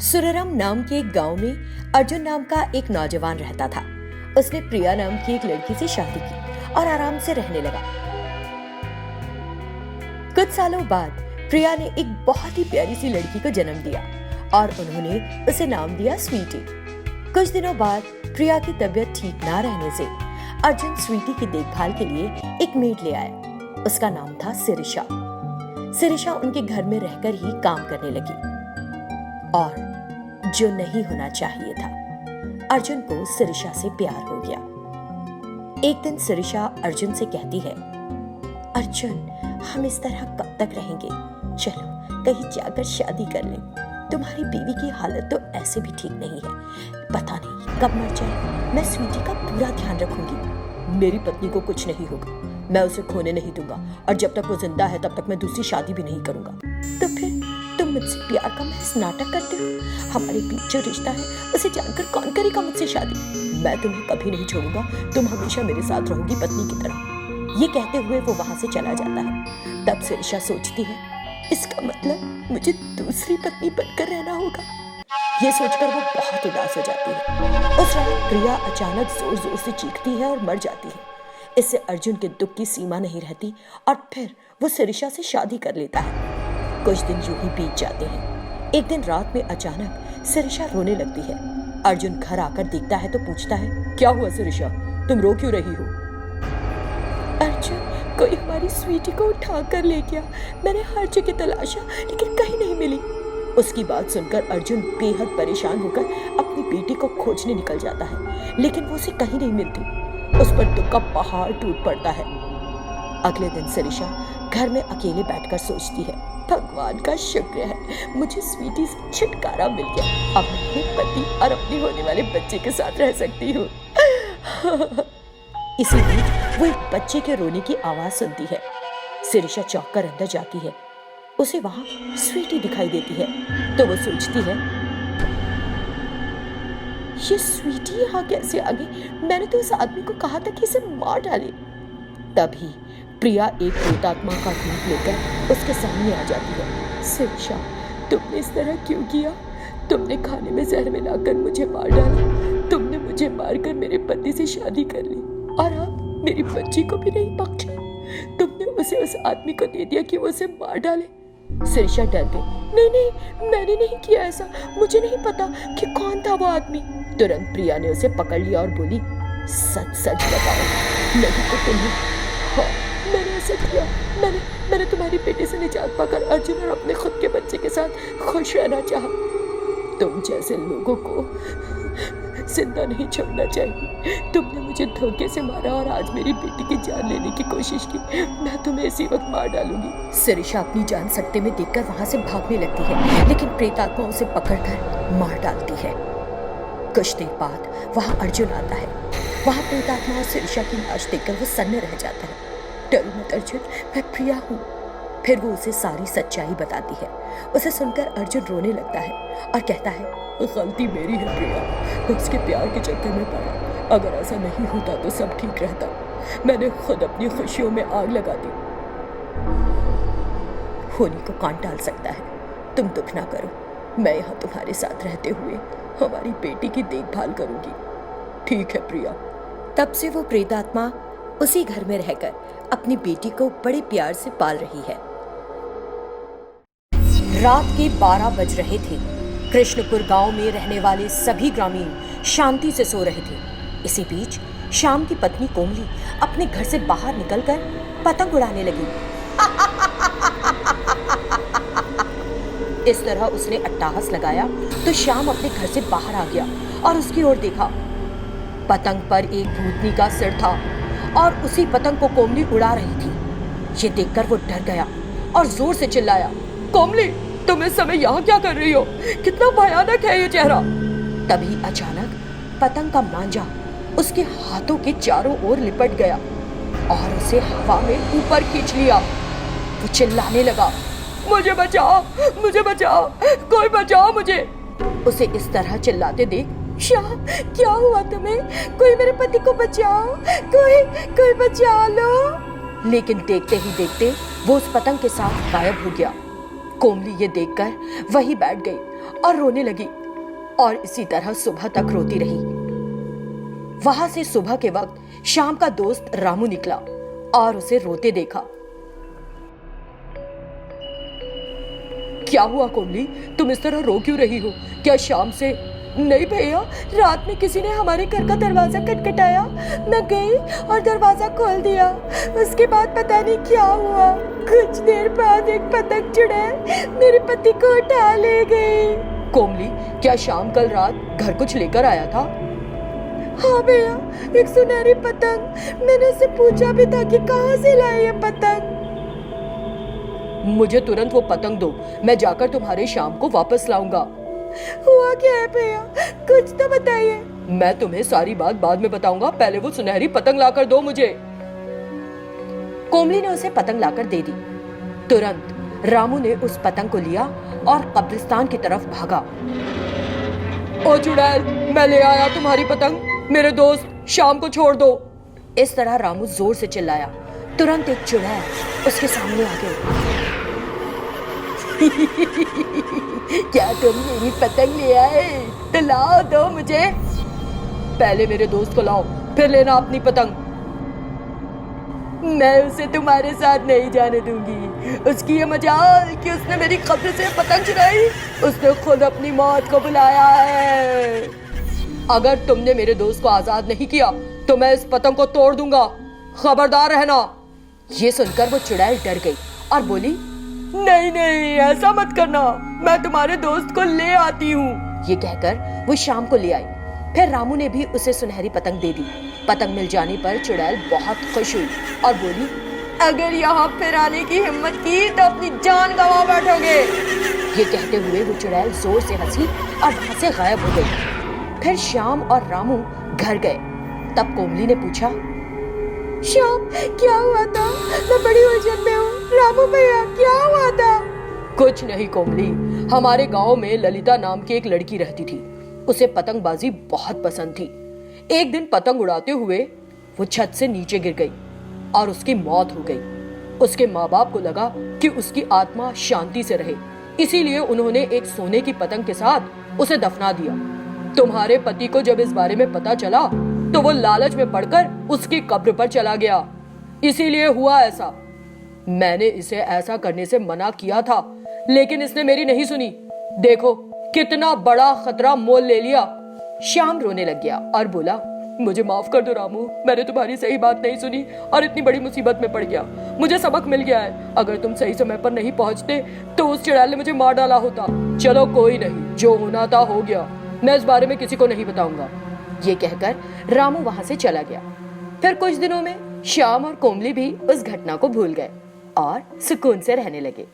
सुररम नाम के एक गांव में अर्जुन नाम का एक नौजवान रहता था। उसने प्रिया नाम की एक लड़की से शादी की और आराम से रहने लगा। कुछ सालों बाद प्रिया ने एक बहुत ही प्यारी सी लड़की को जन्म दिया और उन्होंने उसे नाम दिया स्वीटी। कुछ दिनों बाद प्रिया की तबीयत ठीक ना रहने से अर्जुन स्वीटी की देखभाल के लिए एक मेड ले आया। उसका नाम था सिरिशा। सिरिशा उनके घर में रहकर ही काम करने लगी और जो नहीं होना चाहिए था, अर्जुन को सिरिशा से प्यार हो गया। एक दिन सिरिशा अर्जुन से कहती है, अर्जुन, हम इस तरह कब तक रहेंगे? चलो कहीं जाकर शादी कर लें। तुम्हारी बीवी की हालत तो ऐसे भी ठीक नहीं है, पता नहीं कब मर जाए। मैं स्वीटी का पूरा ध्यान रखूंगी। मेरी पत्नी को कुछ नहीं होगा, मैं उसे खोने नहीं दूंगा और जब तक वो जिंदा है तब तक मैं दूसरी शादी भी नहीं करूंगा। तो फिर तुम मुझसे प्यार का महज नाटक करते हो? हमारे बीच जो रिश्ता है उसे जानकर कौन करेगा मुझसे शादी? मैं तुम्हें कभी नहीं छोड़ूंगा, तुम हमेशा मेरे साथ रहोगी पत्नी की तरह। ये कहते हुए वो वहां से चला जाता है। तब सिरिशा सोचती है, इसका मतलब मुझे दूसरी पत्नी बनकर रहना होगा। ये सोचकर वो बहुत उदास हो जाती है। उस रात प्रिया अचानक जोर जोर से चीखती है और मर जाती है। इससे अर्जुन के दुख की सीमा नहीं रहती और फिर वो सिरिशा से शादी कर लेता है। कुछ दिन यूं ही बीत जाते हैं। एक दिन रात में अचानक सिरिशा रोने लगती है। अर्जुन घर आकर देखता है तो पूछता है, क्या हुआ सिरिशा, तुम रो क्यों रही हो? अर्जुन, कोई हमारी स्वीटी को उठा कर ले गया। मैंने हर जगह तलाशा लेकिन कहीं नहीं मिली। उसकी बात सुनकर अर्जुन बेहद परेशान होकर अपनी बेटी को खोजने निकल जाता है, लेकिन वो उसे कहीं नहीं मिलती। उस पर दुख का पहाड़ टूट पड़ता है। अगले दिन सिरिशा घर में अकेले बैठकर सोचती है, भगवान का शुक्र है मुझे स्वीटी से छुटकारा मिल गया। अब मैं अपने पति और अपने होने वाले बच्चे के साथ रह सकती हूँ। इसी बीच वो एक बच्चे के रोने की आवाज सुनती है। सिरिशा चौंक कर अंदर जाती है। उसे वहां स्वीटी दिखाई देती है तो वो सोचती है, ये स्वीटी यहाँ कैसे आ गई? मैंने तो उस आदमी को कहा था कि इसे मार डाले। तभी प्रिया एक प्रेतात्मा का रूप लेकर उसके सामने आ जाती है। सिरिशा, तुमने इस तरह क्यों किया? तुमने खाने में जहर मिलाकर मुझे मार डाला। तुमने मुझे मारकर मेरे पति से शादी कर ली और अब मेरी बच्ची को भी नहीं बख्शा। तुमने उसे उस आदमी को दे दिया कि वो उसे मार डाले। सिरिशा डर गई। नहीं, मैंने नहीं किया ऐसा। मुझे नहीं पता कि कौन था वो आदमी। तुरंत प्रिया ने उसे पकड़ लिया और बोली, सच सच बताओ, नहीं तो तुम्हें। हाँ, मैंने ऐसा किया। मैंने तुम्हारी बेटे से निजात पाकर अर्जुन और अपने खुद के बच्चे के साथ खुश रहना चाहा। तुम जैसे लोगों को जिंदा नहीं छोड़ना चाहिए। तुमने मुझे धोखे से मारा और आज मेरी बेटी की जान लेने की कोशिश की। मैं तुम्हें इसी वक्त मार डालूंगी। सिरिशा अपनी जान सकते में देखकर वहां से भागने लगती है, लेकिन प्रेतात्मा उसे पकड़कर मार डालती है। कुछ देर बाद वहां अर्जुन आता है। वहां प्रेतात्मा और सिरिशा की लाश देखकर वो सन्न रह जाता है। डरो मत अर्जुन, मैं प्रिया हूँ। फिर वो उसे सारी सच्चाई बताती है। उसे सुनकर अर्जुन रोने लगता है और कहता है, गलती मेरी है प्रिया, उसके प्यार के चक्कर में पड़ा। अगर ऐसा नहीं होता तो सब ठीक रहता। मैंने खुद अपनी खुशियों में आग लगा दी। होने को कौन टाल सकता है? तुम दुख ना करो, मैं यहाँ तुम्हारे साथ रहते हुए हमारी बेटी की देखभाल करूंगी। ठीक है प्रिया। तब से वो प्रेतात्मा उसी घर में रहकर अपनी बेटी को बड़े प्यार से पाल रही है। रात के 12 बज रहे थे। कृष्णपुर गांव में रहने वाले सभी ग्रामीण शांति से सो रहे थे। इसी बीच श्याम की पत्नी कोमली अपने घर से बाहर निकलकर पतंग उड़ाने लगी। इस तरह उसने अट्टहास लगाया तो श्याम अपने घर से बाहर आ गया और उसकी ओर देखा। पतंग पर एक भूतनी का सिर था और उसी पतंग को कोमली उड़ा रही थी। ये देखकर वो डर गया और जोर से चिल्लाया, कोमली, तुम इस समय यहाँ क्या कर रही हो? कितना भयानक है ये चेहरा। तभी अचानक पतंग का मांझा उसके हाथों के चारों ओर लिपट गया और उसे हवा में ऊपर खींच लिया। वो चिल्लाने लगा, मुझे बचाओ, मुझे बचाओ, कोई बचाओ मुझे। उसे इस तरह चिल्लाते देख, श्याम, क्या हुआ तुम्हें? कोई मेरे पति को बचाओ, कोई बचा लो। लेकिन देखते ही देखते वो उस पतंग के साथ गायब हो गया। कोमली ये देखकर वहीं बैठ गई और रोने लगी और इसी तरह सुबह तक रोती रही। वहां से सुबह के वक्त श्याम का दोस्त रामू निकला और उसे रोते देखा। क्या हुआ कोमली, तुम इस तरह रो क्यों रही हो? क्या शाम से? नहीं भैया, रात में किसी ने हमारे घर का दरवाजा खटखटाया। मैं गई और दरवाजा खोल दिया। उसके बाद पता नहीं क्या हुआ। कुछ देर बाद एक पतंग चुड़ैल मेरे पति को उठा ले गई। कोमली, क्या शाम कल रात घर कुछ लेकर आया था? हाँ भैया, एक सुनहरी पतंग। मैंने उससे पूछा भी था कि कहाँ से लाए ये पतंग। मुझे तुरंत वो पतंग दो, मैं जाकर तुम्हारे शाम को वापस लाऊंगा। हुआ क्या है भैया, कुछ तो बताइए। मैं तुम्हें सारी बात बाद में बताऊंगा, पहले वो सुनहरी पतंग लाकर दो मुझे। कोमली ने उसे पतंग लाकर दे दी। तुरंत रामू ने उस पतंग को लिया और कब्रिस्तान की तरफ भागा। ओ चुड़ैल, मैं ले आया तुम्हारी पतंग, मेरे दोस्त शाम को छोड़ दो। इस तरह रामू जोर से चिल्लाया। तुरंत एक चुड़ैल उसके सामने आ गई। क्या तुम मेरी पतंग ले आए? तो लाओ दो मुझे। पहले मेरे दोस्त को लाओ, फिर लेना अपनी पतंग। मैं उसे तुम्हारे साथ नहीं जाने दूंगी। उसकी ये मजाल कि उसने मेरी कब्र से पतंग चुराई। उसने खुद अपनी मौत को बुलाया है। अगर तुमने मेरे दोस्त को आजाद नहीं किया तो मैं इस पतंग को तोड़ दूंगा, खबरदार रहना। ये सुनकर वो चुड़ैल डर गई और बोली, नहीं नहीं, ऐसा मत करना, मैं तुम्हारे दोस्त को ले आती हूँ। ये कहकर वो शाम को ले आई। फिर रामू ने भी उसे सुनहरी पतंग दे दी। पतंग मिल जाने पर चुड़ैल बहुत खुश हुई और बोली, अगर यहाँ फिर आने की हिम्मत की तो अपनी जान गंवा बैठोगे। ये कहते हुए वो चुड़ैल जोर से हंसी और वहां से गायब हो गई। फिर श्याम और रामू घर गए। तब कोमली ने पूछा, श्याम, क्या हुआ था? मैं बड़ी उलझन में हूँ। रामू भैया, क्या हुआ था? कुछ नहीं कोमली, हमारे गांव में ललिता नाम की एक लड़की रहती थी। उसे पतंगबाजी बहुत पसंद थी। एक दिन पतंग उड़ाते हुए वो छत से नीचे गिर गई और उसकी मौत हो गई। उसके माँ बाप को लगा कि उसकी आत्मा शांति से रहे, इसीलिए उन्होंने एक सोने की पतंग के साथ उसे दफना दिया। तुम्हारे पति को जब इस बारे में पता चला तो वो लालच में पड़कर उसकी कब्र पर चला गया, इसीलिए हुआ ऐसा। मैंने इसे ऐसा करने से मना किया था, लेकिन इसने मेरी नहीं सुनी। देखो कितना बड़ा खतरा मोल ले लिया। श्याम रोने लग गया और बोला, मुझे माफ कर दो रामू, मैंने तुम्हारी सही बात नहीं सुनी और इतनी बड़ी मुसीबत में पड़ गया। मुझे सबक मिल गया है। अगर तुम सही समय पर नहीं पहुंचते तो उस चुड़ैल ने मुझे मार डाला होता। चलो कोई नहीं, जो होना था हो गया, मैं इस बारे में किसी को नहीं बताऊंगा। ये कहकर रामू वहां से चला गया। फिर कुछ दिनों में श्याम और कोमली भी उस घटना को भूल गए और सुकून से रहने लगे।